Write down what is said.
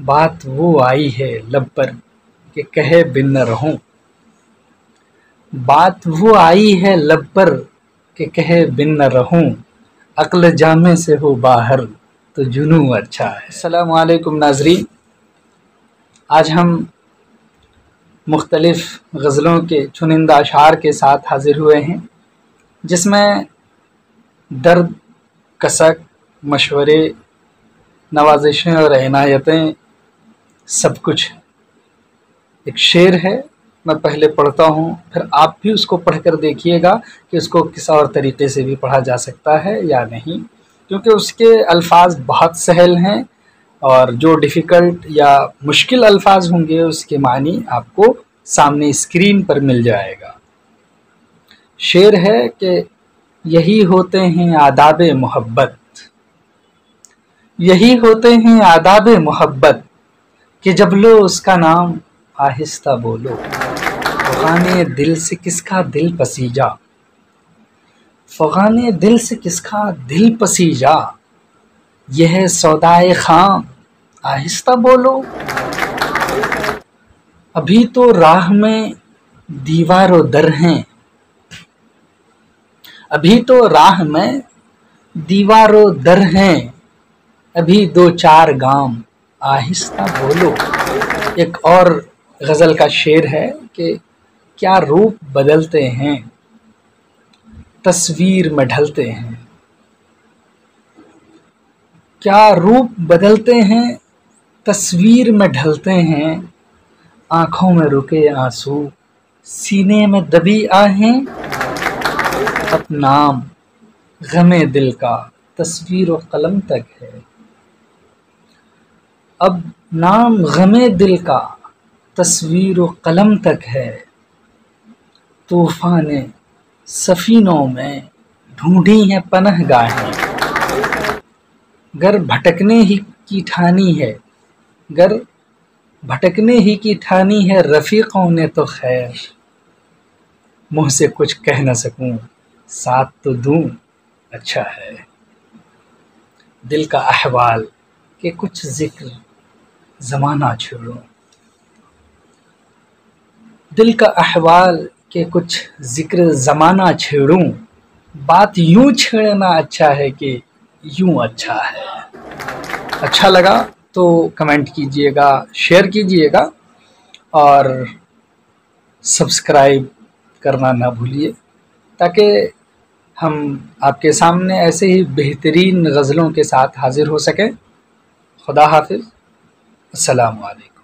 بات وہ آئی ہے لب پر کہ کہے بن نہ رہوں، بات وہ آئی ہے لب پر کہ کہے بن نہ رہوں، عقل جامع سے ہو باہر تو جنوں اچھا ہے۔ السلام علیکم ناظرین، آج ہم مختلف غزلوں کے چنندہ اشعار کے ساتھ حاضر ہوئے ہیں، جس میں درد، کسک، مشورے، نوازشیں اور عنایتیں سب کچھ۔ ایک شعر ہے، میں پہلے پڑھتا ہوں، پھر آپ بھی اس کو پڑھ کر دیکھیے گا کہ اس کو کس اور طریقے سے بھی پڑھا جا سکتا ہے یا نہیں، کیونکہ اس کے الفاظ بہت سہل ہیں اور جو ڈیفیکلٹ یا مشکل الفاظ ہوں گے اس کے معنی آپ کو سامنے اسکرین پر مل جائے گا۔ شعر ہے کہ یہی ہوتے ہیں آداب محبت، یہی ہوتے ہیں آداب محبت کہ جب لو اس کا نام آہستہ بولو، فغان دل سے کس کا دل پسیجا، فغان دل سے کس کا دل پسیجا، یہ ہے سودائے خام آہستہ بولو، ابھی تو راہ میں دیوار و در ہیں، ابھی تو راہ میں دیوار و در ہیں، ابھی دو چار گام آہستہ بولو۔ ایک اور غزل کا شعر ہے کہ کیا روپ بدلتے ہیں تصویر میں ڈھلتے ہیں، کیا روپ بدلتے ہیں تصویر میں ڈھلتے ہیں، آنکھوں میں رکے آنسو سینے میں دبی آہیں، اب نام غم دل کا تصویر و قلم تک ہے، اب نام غم دل کا تصویر و قلم تک ہے، طوفان سفینوں میں ڈھونڈی ہیں پناہ گاہیں، گر بھٹکنے ہی کی ٹھانی ہے، گر بھٹکنے ہی کی ٹھانی ہے رفیقوں نے تو خیر، منہ سے کچھ کہہ نہ سکوں ساتھ تو دوں اچھا ہے، دل کا احوال کہ کچھ ذکر زمانہ چھیڑوں، دل کا احوال کہ کچھ ذکر زمانہ چھیڑوں، بات یوں چھیڑنا اچھا ہے کہ یوں اچھا ہے۔ اچھا لگا تو کمنٹ کیجئے گا، شیئر کیجئے گا اور سبسکرائب کرنا نہ بھولیے، تاکہ ہم آپ کے سامنے ایسے ہی بہترین غزلوں کے ساتھ حاضر ہو سکیں۔ خدا حافظ، السلام علیکم۔